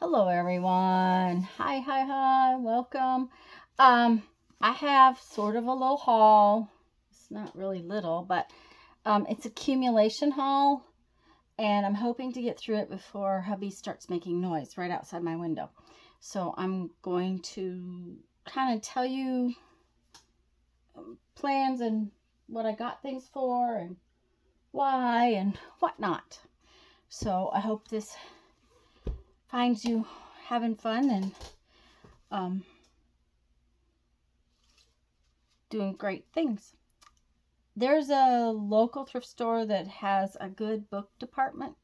Hello everyone. Hi, welcome. I have sort of a little haul. It's not really little, but it's accumulation haul, and I'm hoping to get through it before hubby starts making noise right outside my window. So I'm going to kind of tell you plans and what I got things for and why and whatnot. So I hope this finds you having fun and doing great things. There's a local thrift store that has a good book department,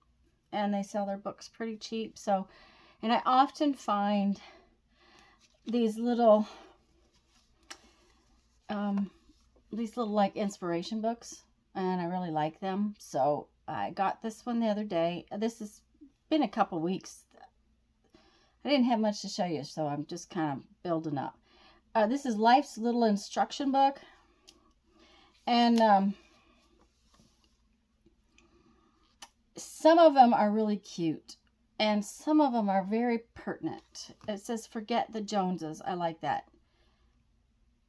and they sell their books pretty cheap. So, and I often find these little like inspiration books, and I really like them. So I got this one the other day. This has been a couple weeks. I didn't have much to show you, so I'm just kind of building up. This is Life's Little Instruction Book. And some of them are really cute. And some of them are very pertinent. It says, "Forget the Joneses." I like that.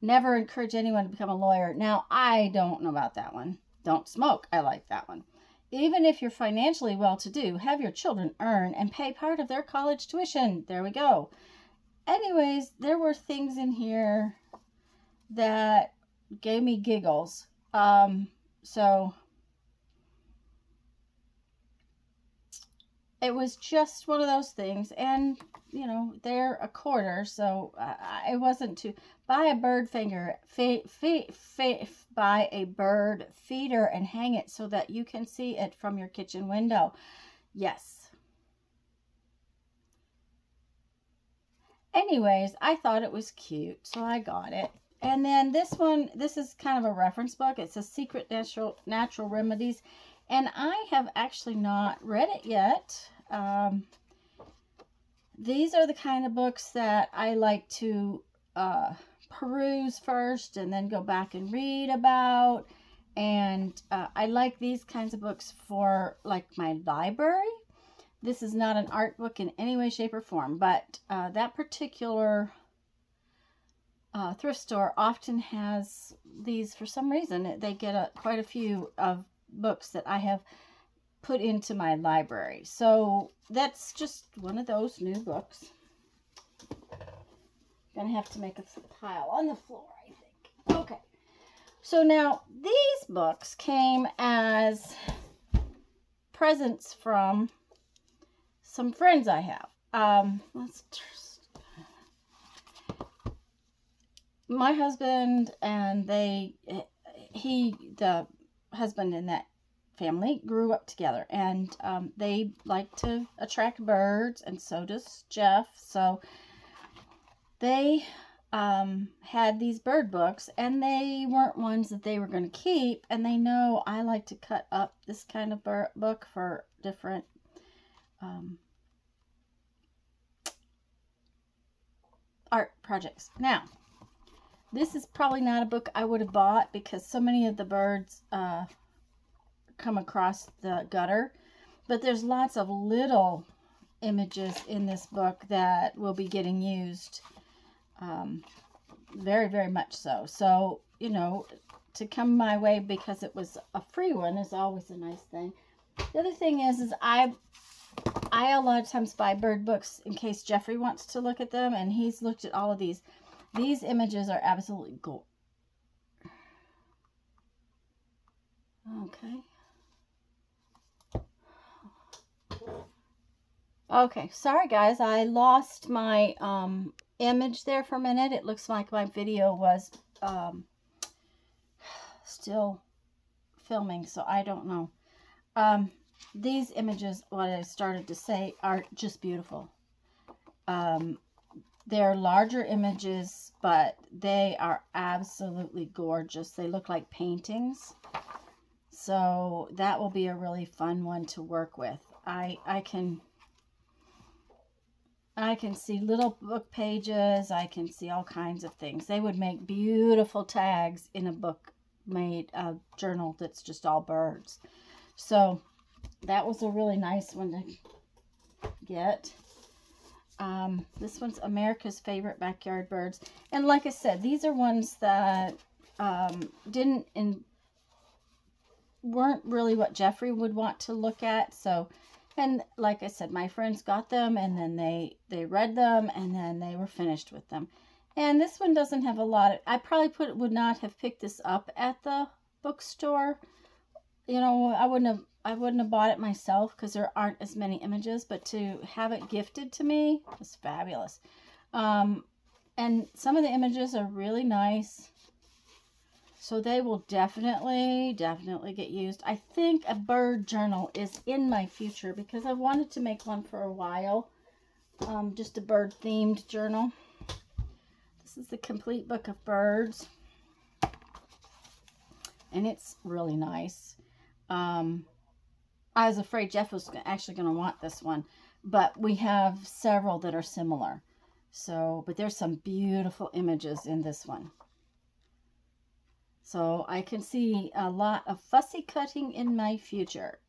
"Never encourage anyone to become a lawyer." Now, I don't know about that one. "Don't smoke." I like that one. "Even if you're financially well-to-do, have your children earn and pay part of their college tuition." There we go. Anyways, there were things in here that gave me giggles. So it was just one of those things, and you know, they're a quarter, so it wasn't too. Buy a bird buy a bird feeder and hang it so that you can see it from your kitchen window. Yes. Anyways, I thought it was cute, so I got it. And then this one, this is kind of a reference book. It's a Secret Natural Remedies, and I have actually not read it yet. These are the kind of books that I like to peruse first and then go back and read about. And I like these kinds of books for like my library. This is not an art book in any way, shape, or form, but that particular thrift store often has these for some reason. They get quite a few of books that I have put into my library. So that's just one of those new books. Gonna have to make a pile on the floor, I think. Okay. So now these books came as presents from some friends I have. My husband and the husband in that family grew up together, and they like to attract birds, and so does Jeff. So they had these bird books, and they weren't ones that they were going to keep, and they know I like to cut up this kind of book for different art projects. Now, this is probably not a book I would have bought because so many of the birds come across the gutter, but there's lots of little images in this book that will be getting used very, very much so. So, you know, to come my way because it was a free one is always a nice thing. The other thing is I a lot of times buy bird books in case Jeffrey wants to look at them, and he's looked at all of these. These images are absolutely gorgeous. Okay, sorry guys, I lost my image there for a minute. It looks like my video was still filming, so I don't know. These images, what I started to say, are just beautiful. They're larger images, but they are absolutely gorgeous. They look like paintings. So that will be a really fun one to work with. I can see little book pages. I can see all kinds of things. They would make beautiful tags in a book made a journal that's just all birds. So that was a really nice one to get. This one's America's Favorite Backyard Birds. And like I said, these are ones that weren't really what Jeffrey would want to look at. So, and like I said, my friends got them, and then they read them, and then they were finished with them. And this one doesn't have a lot of, I probably would not have picked this up at the bookstore. You know, I wouldn't have bought it myself because there aren't as many images, but to have it gifted to me was fabulous. And some of the images are really nice. So they will definitely get used. I think a bird journal is in my future because I wanted to make one for a while. Just a bird themed journal. This is the complete book of birds. And it's really nice. I was afraid Jeff was actually going to want this one. But we have several that are similar. So, but there's some beautiful images in this one. So I can see a lot of fussy cutting in my future.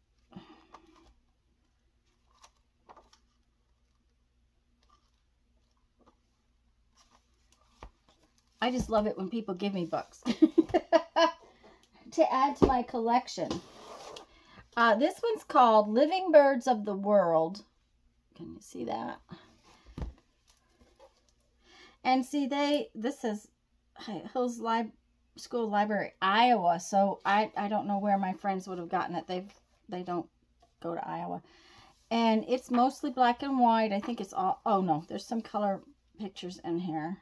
I just love it when people give me books to add to my collection. This one's called Living Birds of the World. Can you see that? And see, this is Hills School Library, Iowa. So I don't know where my friends would have gotten it. They don't go to Iowa. And it's mostly black and white. I think it's all, oh no, there's some color pictures in here.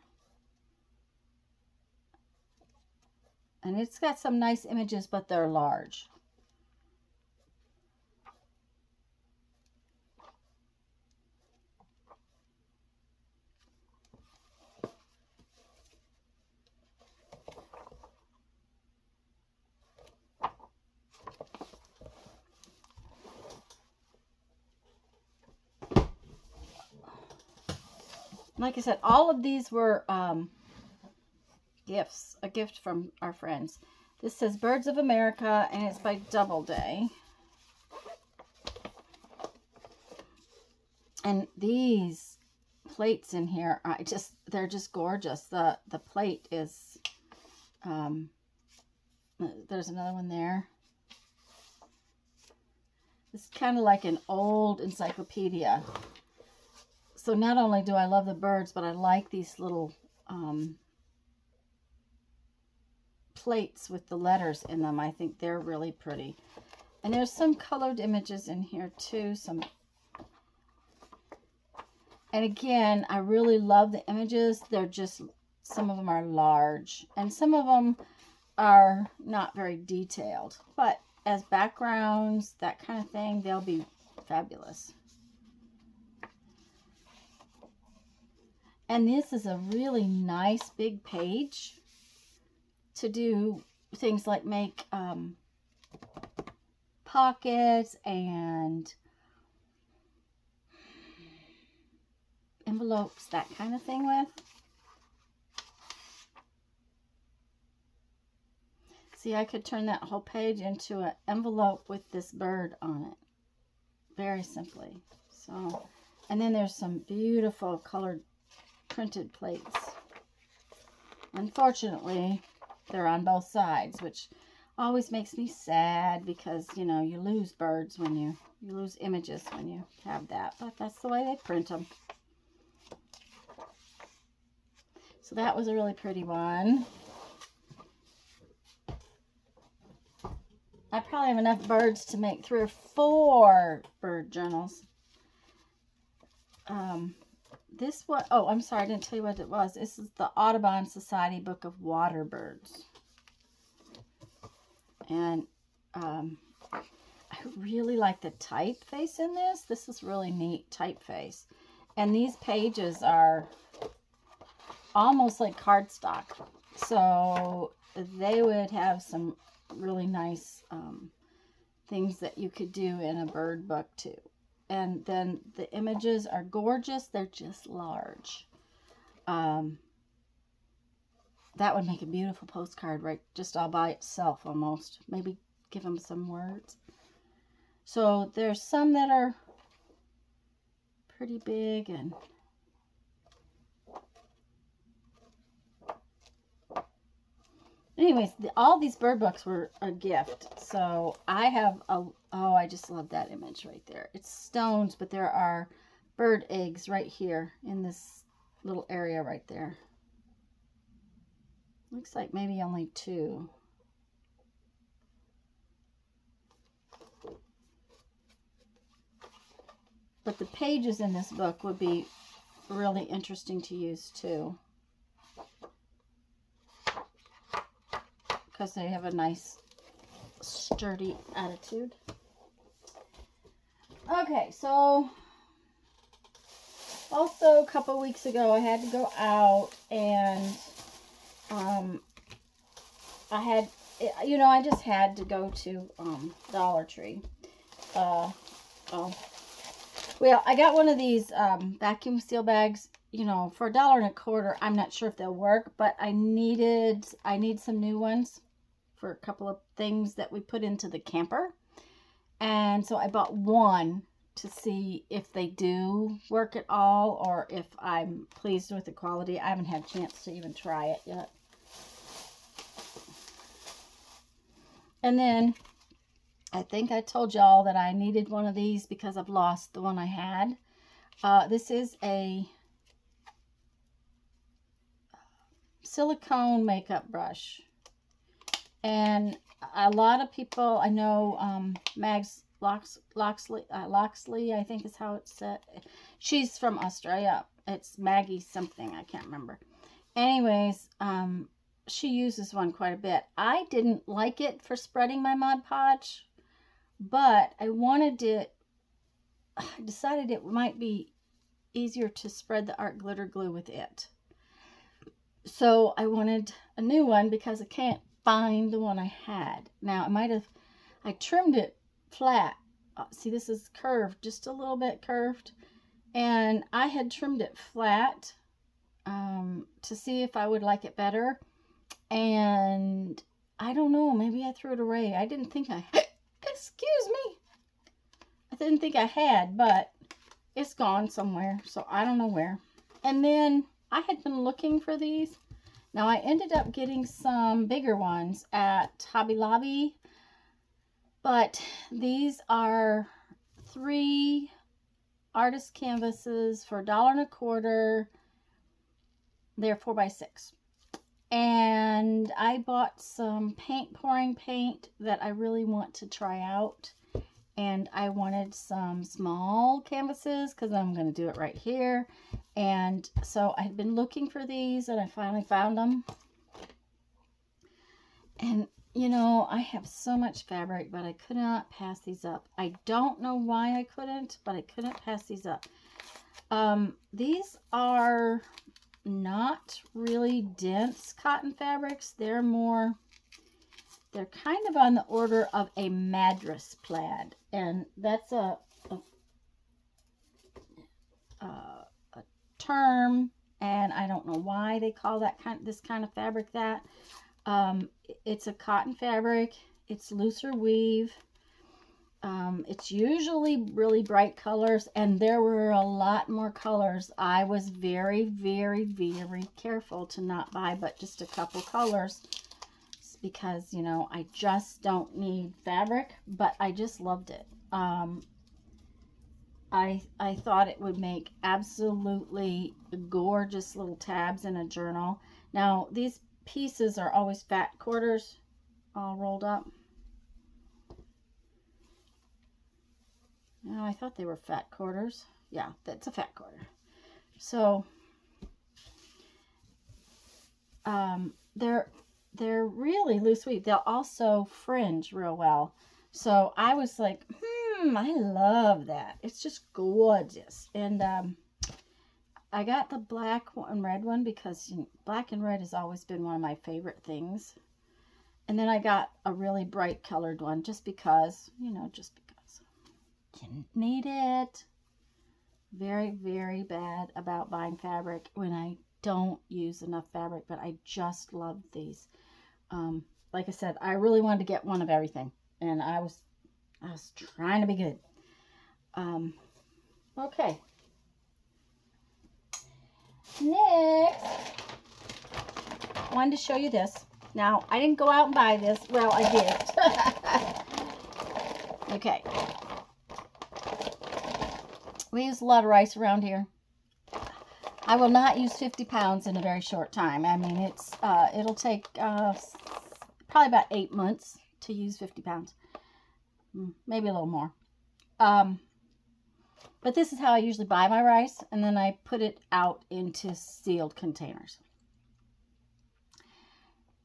And it's got some nice images, but they're large. Like I said, all of these were gifts, a gift from our friends. This says Birds of America, and it's by Doubleday. And these plates in here are they're just gorgeous. The plate is, there's another one there. It's kind of like an old encyclopedia. So not only do I love the birds, but I like these little plates with the letters in them. I think they're really pretty. And there's some colored images in here too. And again, I really love the images. They're just, some of them are large. And some of them are not very detailed. But as backgrounds, that kind of thing, they'll be fabulous. And this is a really nice big page to do things like make pockets and envelopes, that kind of thing with. See, I could turn that whole page into an envelope with this bird on it. Very simply. So, and then there's some beautiful colored printed plates. Unfortunately, they're on both sides, which always makes me sad because, you know, you lose birds when you lose images when you have that. But that's the way they print them. So that was a really pretty one. I probably have enough birds to make 3 or 4 bird journals. This one, oh, I'm sorry, I didn't tell you what it was. This is the Audubon Society Book of Water Birds. And I really like the typeface in this. This is really neat typeface. And these pages are almost like cardstock. So they would have some really nice things that you could do in a bird book too. And then the images are gorgeous. They're just large. That would make a beautiful postcard, right? Just all by itself almost. Maybe give them some words. So there's some that are pretty big and Anyways, all these bird books were a gift. So I have a, oh, I just love that image right there. It's stones, but there are bird eggs right here in this little area right there. Looks like maybe only 2. But the pages in this book would be really interesting to use too, because they have a nice sturdy attitude. Okay, so also a couple weeks ago I had to go out, and I just had to go to Dollar Tree. Well, I got one of these vacuum seal bags, you know, for $1.25. I'm not sure if they'll work, but I need some new ones for a couple of things that we put into the camper. And so I bought one to see if they do work at all, or if I'm pleased with the quality. I haven't had a chance to even try it yet. And then I think I told y'all that I needed one of these because I've lost the one I had. This is a silicone makeup brush. And a lot of people, I know Mags Loxley, I think is how it's said. She's from Australia. It's Maggie something, I can't remember. Anyways, she uses one quite a bit. I didn't like it for spreading my Mod Podge, but I decided it might be easier to spread the art glitter glue with it. So I wanted a new one because I can't find the one I had. Now I trimmed it flat. See, this is curved, just a little bit curved. And I had trimmed it flat to see if I would like it better. And I don't know, maybe I threw it away. I didn't think I excuse me. I didn't think I had, but it's gone somewhere, so I don't know where. And then I had been looking for these. Now I ended up getting some bigger ones at Hobby Lobby, but these are 3 artist canvases for $1.25. They're 4x6. And I bought some pouring paint that I really want to try out. And I wanted some small canvases because I'm going to do it right here. And so I had been looking for these and I finally found them. And, you know, I have so much fabric, but I could not pass these up. I don't know why I couldn't, but I couldn't pass these up. These are not really dense cotton fabrics. They're kind of on the order of a Madras plaid, and that's a term, and I don't know why they call this kind of fabric that. It's a cotton fabric. It's looser weave. It's usually really bright colors, and there were a lot more colors. I was very, very, very careful to not buy but just a couple colors because, you know, I just don't need fabric, but I just loved it. I thought it would make absolutely gorgeous little tabs in a journal. Now, these pieces are always fat quarters all rolled up. No, I thought they were fat quarters. Yeah, that's a fat quarter. So, they're really loose weave. They'll also fringe real well. So I was like, I love that. It's just gorgeous. And I got the black and red one because, you know, black and red has always been one of my favorite things. And then I got a really bright colored one just because, you know, just because. Didn't need it. Very, very bad about buying fabric when I don't use enough fabric, but I just love these. Like I said, I really wanted to get one of everything, and I was trying to be good. Okay. Next, I wanted to show you this. Now, I didn't go out and buy this. Well, I did. Okay. We use a lot of rice around here. I will not use 50 pounds in a very short time. I mean, it'll take probably about 8 months to use 50 pounds. Maybe a little more. But this is how I usually buy my rice, and then I put it out into sealed containers.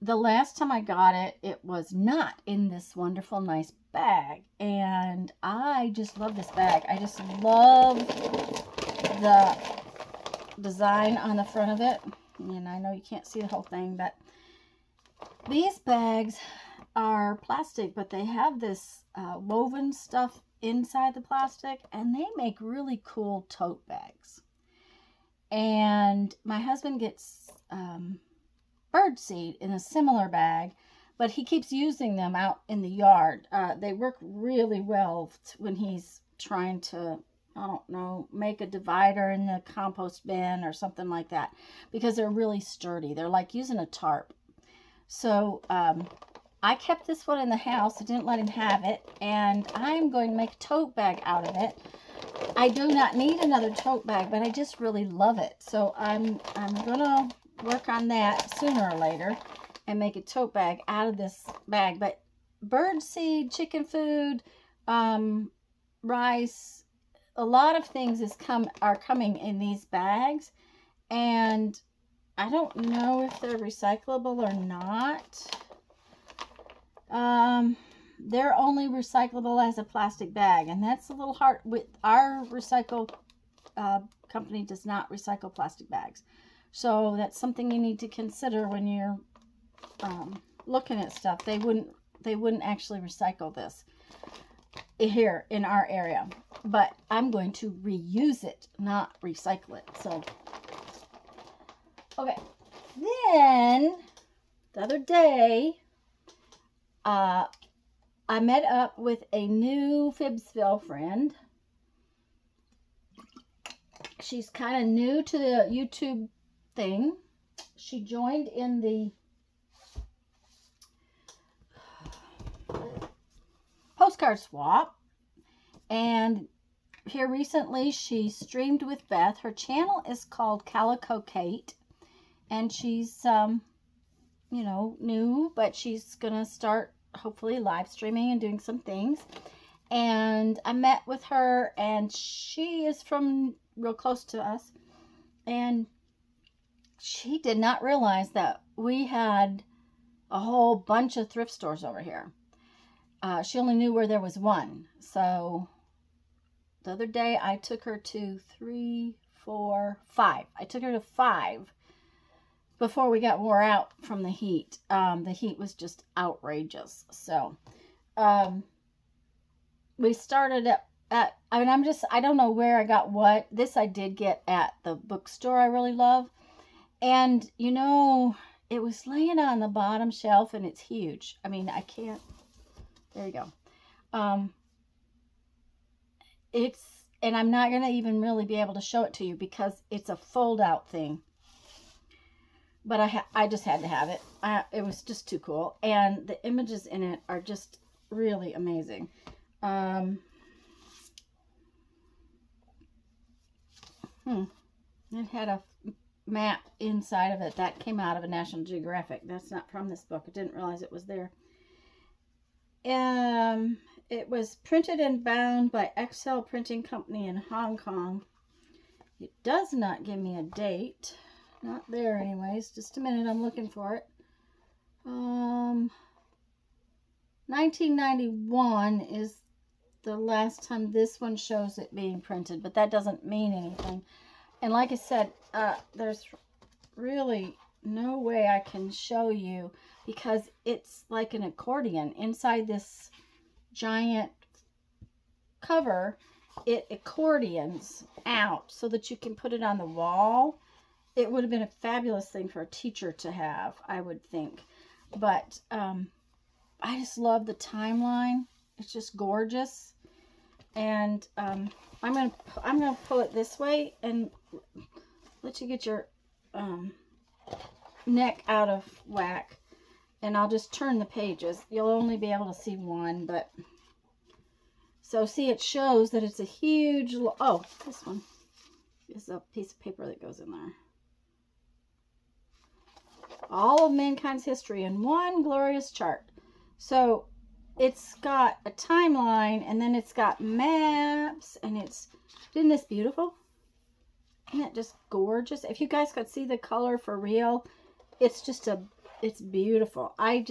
The last time I got it, it was not in this wonderful, nice bag, and I just love this bag. I just love the design on the front of it, and I know you can't see the whole thing, but these bags are plastic, but they have this woven stuff inside the plastic, and they make really cool tote bags. And my husband gets birdseed in a similar bag, but he keeps using them out in the yard. They work really well when he's trying to, I don't know, make a divider in the compost bin or something like that, because they're really sturdy. They're like using a tarp. So I kept this one in the house. I didn't let him have it, and I'm going to make a tote bag out of it. I do not need another tote bag, but I just really love it. So I'm gonna work on that sooner or later and make a tote bag out of this bag. But birdseed, chicken food, rice, a lot of things are coming in these bags, and I don't know if they're recyclable or not. They're only recyclable as a plastic bag, and that's a little hard. With our recycle company does not recycle plastic bags, so that's something you need to consider when you're looking at stuff. They wouldn't actually recycle this here in our area, but I'm going to reuse it, not recycle it. So okay, then the other day I met up with a new Fibsville friend. She's kind of new to the YouTube thing. She joined in the postcard swap, and here recently she streamed with Beth. Her channel is called Calico Kate, and she's you know, new, but she's gonna start hopefully live streaming and doing some things. And I met with her, and she is from real close to us, and she did not realize that we had a whole bunch of thrift stores over here. She only knew where there was one. So the other day I took her to 3, 4, 5. I took her to 5 before we got wore out from the heat. The heat was just outrageous. So we started at I mean, I don't know where I got what. This I did get at the bookstore I really love. And, you know, it was laying on the bottom shelf, and it's huge. I mean, I can't. There you go. And I'm not going to even really be able to show it to you because it's a fold-out thing. But I just had to have it. It was just too cool. And the images in it are just really amazing. It had a map inside of it. That came out of a National Geographic. That's not from this book. I didn't realize it was there. It was printed and bound by XL Printing Company in Hong Kong. It does not give me a date. Not there anyways. Just a minute, I'm looking for it. 1991 is the last time this one shows it being printed, but that doesn't mean anything. And like I said, there's really no way I can show you because it's like an accordion. Inside this giant cover, it accordions out so that you can put it on the wall. It would have been a fabulous thing for a teacher to have, I would think. But I just love the timeline. It's just gorgeous. And I'm gonna pull it this way and let you get your neck out of whack. and I'll just turn the pages. You'll only be able to see one, but so see, it shows that it's a huge, oh, this one is a piece of paper that goes in there. All of mankind's history in one glorious chart. So it's got a timeline, and then it's got maps, and isn't this beautiful? Isn't it just gorgeous? If you guys could see the color for real, it's beautiful. I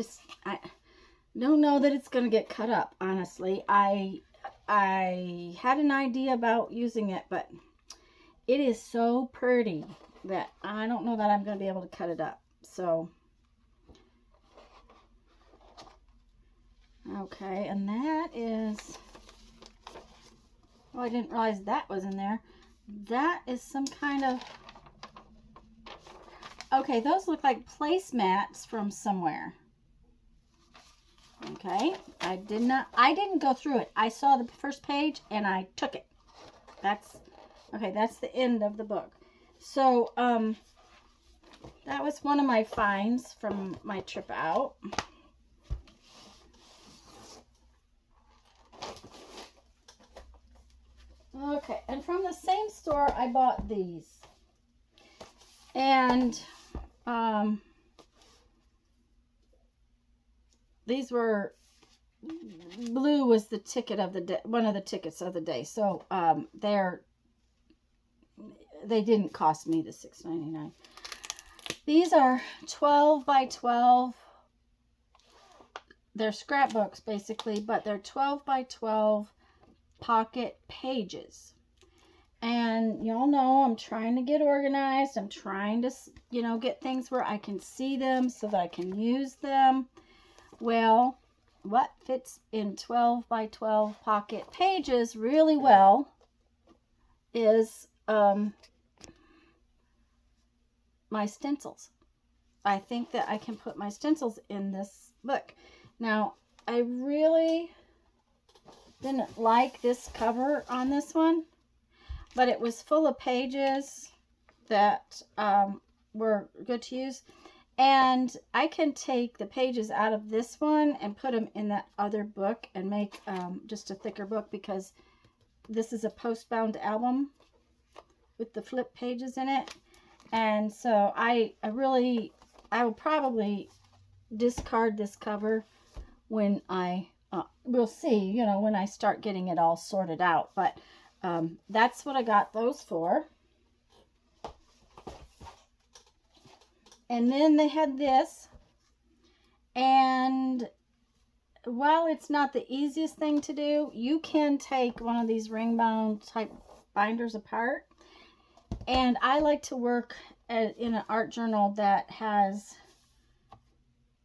don't know that it's going to get cut up, honestly. I had an idea about using it, but it is so pretty that I don't know that I'm going to be able to cut it up. So, okay, and that is, oh, I didn't realize that was in there. That is some kind of, okay, those look like placemats from somewhere. Okay, I didn't go through it. I saw the first page and I took it. Okay, that's the end of the book. So, that was one of my finds from my trip out. Okay, and from the same store, I bought these. And, these were, blue was the ticket of the day, one of the tickets of the day. So, they didn't cost me the $6.99. These are 12 by 12. They're scrapbooks, basically, but they're 12 by 12 pocket pages. And y'all know I'm trying to get organized. I'm trying to, you know, get things where I can see them so that I can use them. Well, what fits in 12 by 12 pocket pages really well is my stencils. I think that I can put my stencils in this book. Now, I really didn't like this cover on this one, but it was full of pages that were good to use. And I can take the pages out of this one and put them in that other book and make just a thicker book, because this is a post-bound album with the flip pages in it. And so I will probably discard this cover when we'll see, you know, when I start getting it all sorted out. But that's what I got those for. And then they had this. And while it's not the easiest thing to do, you can take one of these ring bound type binders apart. And I like to work in an art journal that has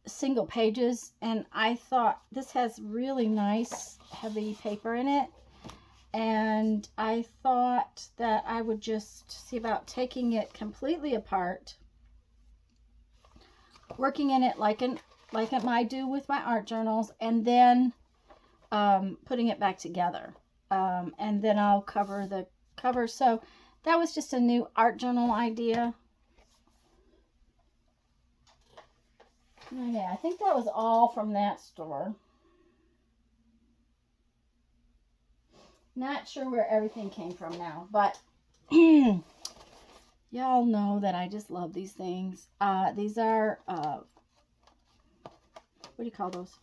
single pages. And I thought this has really nice heavy paper in it. And I thought that I would just see about taking it completely apart, working in it like I do with my art journals, and then putting it back together. And then I'll cover the cover. So that was just a new art journal idea. Okay, I think that was all from that store. Not sure where everything came from now, but y'all know that I just love these things. These are, what do you call those?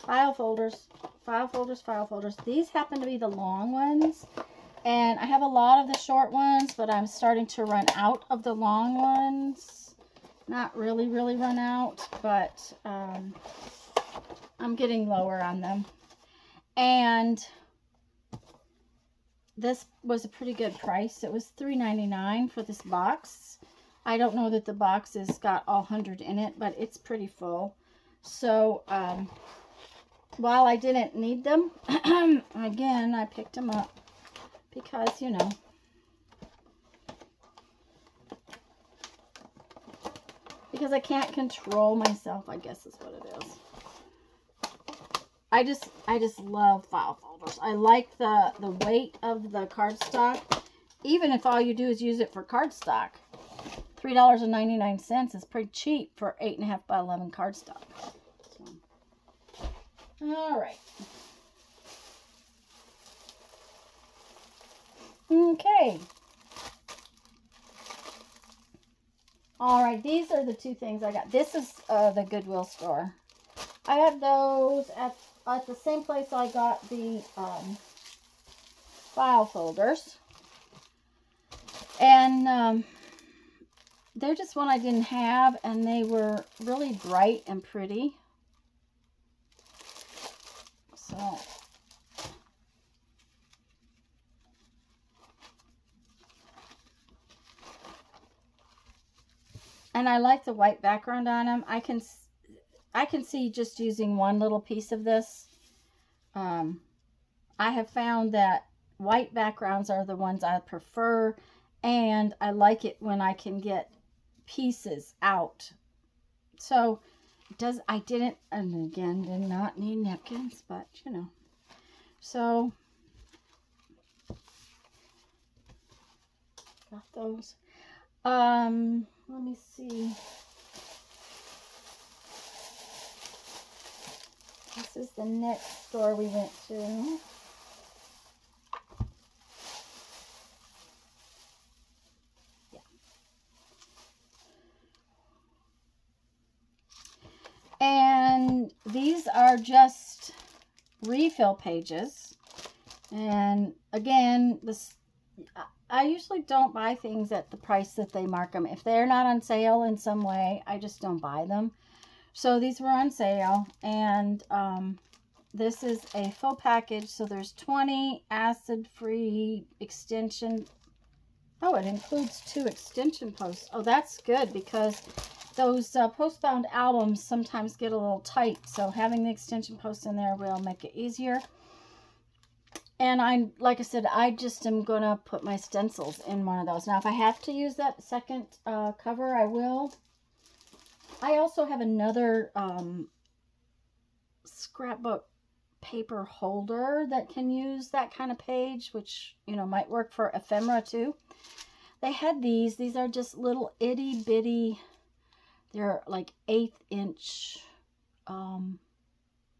File folders. File folders, file folders. These happen to be the long ones. And I have a lot of the short ones, but I'm starting to run out of the long ones. Not really run out, but I'm getting lower on them. And this was a pretty good price. It was $3.99 for this box. I don't know that the box has got all 100 in it, but it's pretty full. So, while I didn't need them, again, I picked them up because, you know, because I can't control myself, I guess is what it is. I just love file folders. I like the weight of the cardstock, even if all you do is use it for cardstock. $3.99 is pretty cheap for 8.5 by 11 cardstock. So, all right. Okay. All right, these are the two things I got. This is the Goodwill store. I got those at the same place I got the file folders. And they're just one I didn't have, and they were really bright and pretty. So, and I like the white background on them. I can see just using one little piece of this. I have found that white backgrounds are the ones I prefer, and I like it when I can get pieces out. So I didn't, and again, did not need napkins, but you know. So got those. Let me see. This is the next store we went to. Yeah. And these are just refill pages. And again, I usually don't buy things at the price that they mark them. If they're not on sale in some way, I just don't buy them. So these were on sale, and this is a full package. So there's 20 acid-free extension. Oh, it includes 2 extension posts. Oh, that's good, because those post-bound albums sometimes get a little tight. So having the extension posts in there will make it easier. And like I said, I just am going to put my stencils in one of those. Now, if I have to use that second cover, I will. I also have another scrapbook paper holder that can use that kind of page, which, you know, might work for ephemera too. They had these. These are just little itty bitty, they're like 1/8 inch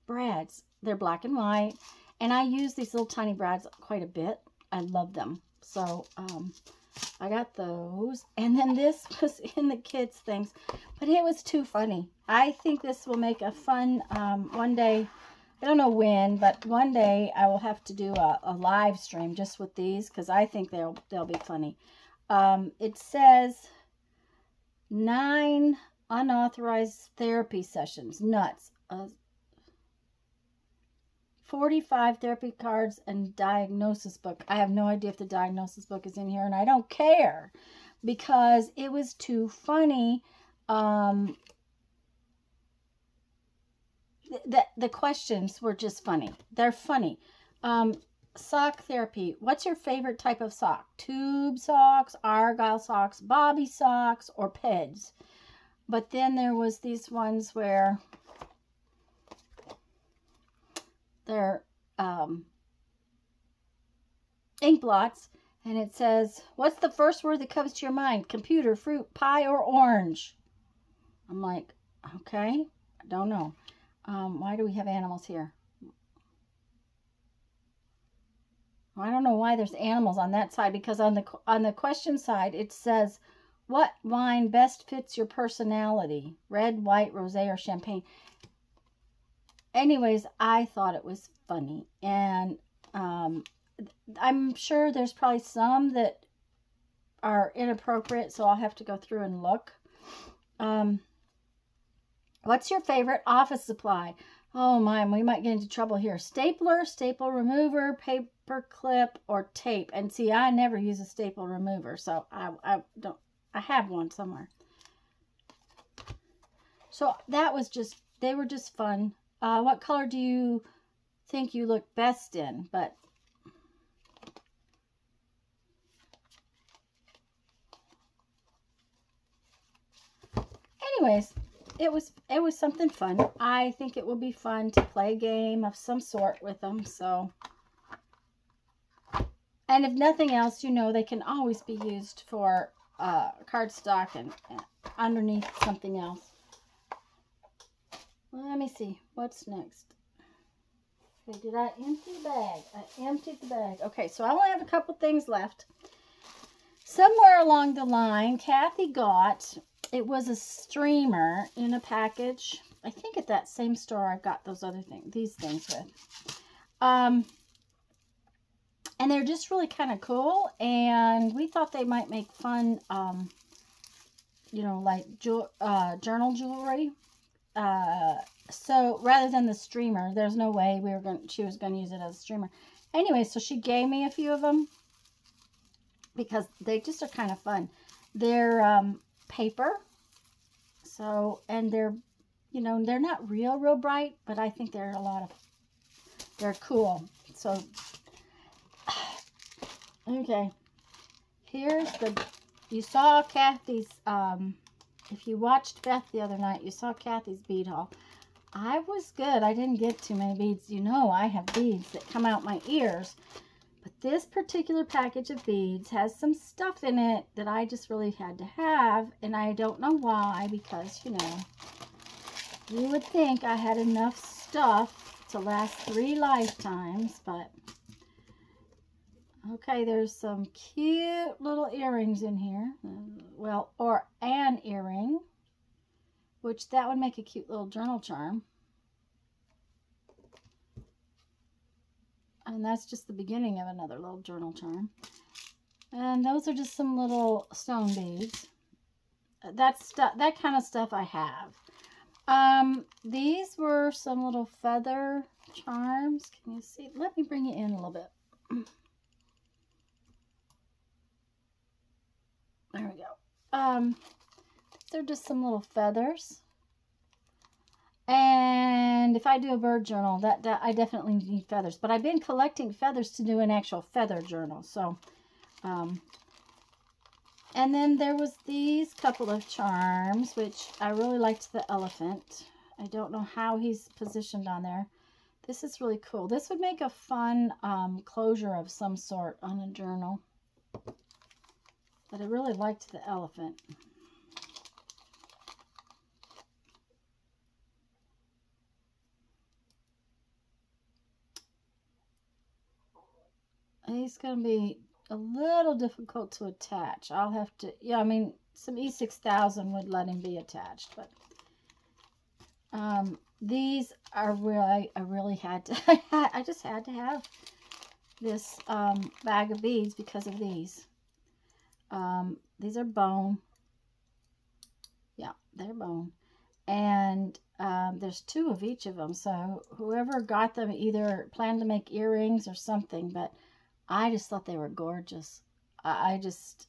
brads. They're black and white. And I use these little tiny brads quite a bit. I love them. So, I got those. And then this was in the kids' things. But it was too funny. I think this will make a fun, one day, I don't know when, but one day I will have to do a live stream just with these, because I think they'll be funny. It says 9 unauthorized therapy sessions. Nuts. 45 therapy cards and diagnosis book. I have no idea if the diagnosis book is in here, and I don't care, because it was too funny. The questions were just funny. They're funny. Sock therapy. What's your favorite type of sock? Tube socks, argyle socks, bobby socks, or peds? But then there was these ones where they're ink blots, and it says, what's the first word that comes to your mind? Computer, fruit, pie, or orange? I'm like, okay, I don't know. Why do we have animals here? I don't know why there's animals on that side, because on the question side it says, what wine best fits your personality? Red, white, rosé, or champagne? Anyways, I thought it was funny, and I'm sure there's probably some that are inappropriate, so I'll have to go through and look. What's your favorite office supply? Oh my, we might get into trouble here. Stapler, staple remover, paper clip, or tape. And see, I never use a staple remover, so I have one somewhere. So that was just, they were just fun. What color do you think you look best in? But anyways, it was something fun. I think it will be fun to play a game of some sort with them. So, and if nothing else, you know, they can always be used for cardstock and underneath something else. Let me see. What's next? Okay, did I empty the bag? I emptied the bag. Okay, so I only have a couple things left. Somewhere along the line, Kathy got, it was a streamer in a package. I think at that same store I got those other things, these things with. And they're just really kind of cool. And we thought they might make fun, you know, like journal jewelry. So rather than the streamer, there's no way she was going to use it as a streamer. Anyway, so she gave me a few of them because they just are kind of fun. They're paper. So, and they're, you know, they're not real bright, but I think they're they're cool. So, okay. Here's you saw Kathy's, if you watched Beth the other night, you saw Kathy's bead haul. I was good. I didn't get too many beads. You know, I have beads that come out my ears. But this particular package of beads has some stuff in it that I just really had to have. And I don't know why, because, you know, you would think I had enough stuff to last 3 lifetimes. But, okay, there's some cute little earrings in here. Well, or an earring. Which that would make a cute little journal charm. And that's just the beginning of another little journal charm. And those are just some little stone beads. That kind of stuff I have. These were some little feather charms. Can you see? Let me bring it in a little bit. There we go. They're just some little feathers. And if I do a bird journal, that I definitely need feathers. But I've been collecting feathers to do an actual feather journal. So, and then there was these couple of charms, which I really liked the elephant. I don't know how he's positioned on there. This is really cool. This would make a fun closure of some sort on a journal. But I really liked the elephant. He's going to be a little difficult to attach. I'll have to, yeah, I mean, some E6000 would let him be attached, but these are really, I really had to, I just had to have this bag of beads because of these. These are bone. Yeah, they're bone. And there's 2 of each of them, so whoever got them either planned to make earrings or something, but I just thought they were gorgeous. I just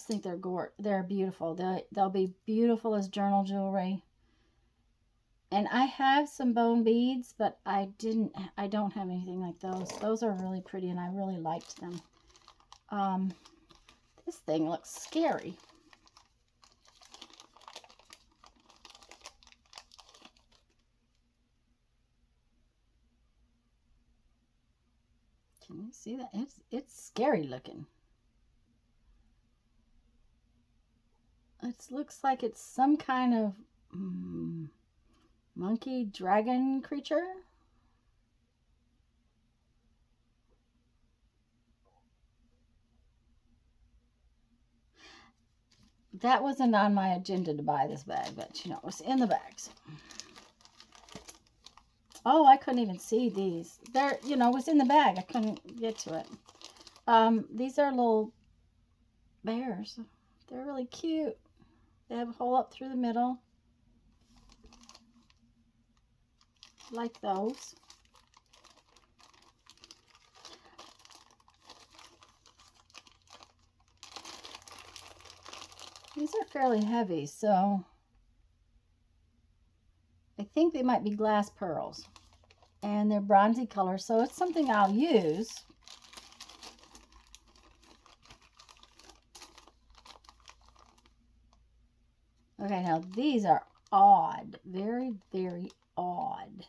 think they're beautiful. They'll be beautiful as journal jewelry. And I have some bone beads, but I don't have anything like those. Those are really pretty, and I really liked them. This thing looks scary. Can you see that? It's scary looking. It looks like it's some kind of monkey dragon creature. That wasn't on my agenda to buy this bag, but you know, it was in the bags. Oh, I couldn't even see these. They're, you know, it was in the bag. I couldn't get to it. These are little bears. They're really cute. They have a hole up through the middle. Like those. These are fairly heavy, so I think they might be glass pearls. And they're bronzy color, so it's something I'll use. Okay, now these are odd. Very, very odd.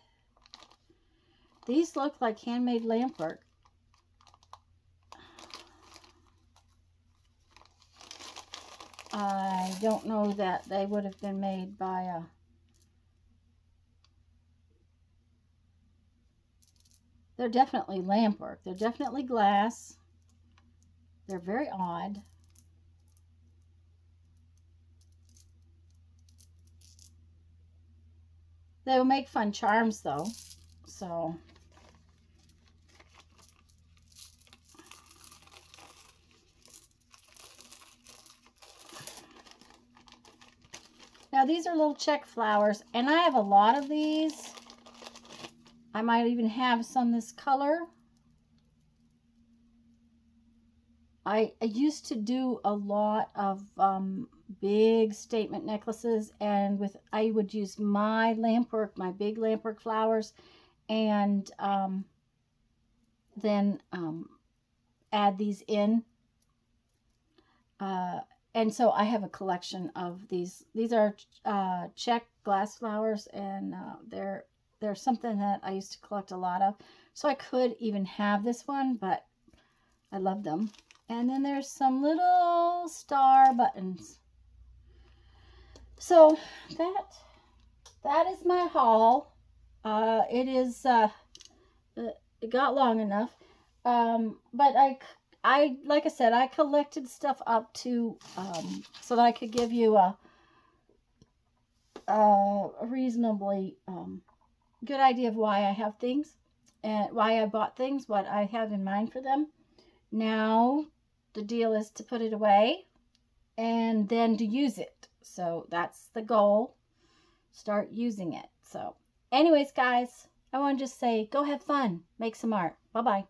These look like handmade lamp work. I don't know that they would have been made by a... They're definitely lamp work. They're definitely glass. They're very odd. They will make fun charms though. So now these are little Czech flowers, and I have a lot of these. I might even have some this color. I used to do a lot of big statement necklaces, and I would use my lampwork, my big lampwork flowers, and then add these in. And so I have a collection of these. These are Czech glass flowers, and they're something that I used to collect a lot of. So I could even have this one, but I love them. And then there's some little star buttons. So that is my haul. It got long enough. But I like I said, I collected stuff up to so that I could give you a reasonably good idea of why I have things and why I bought things, what I have in mind for them. Now the deal is to put it away and then to use it. So that's the goal. Start using it. So anyways, guys, I want to just say, go have fun. Make some art. Bye-bye.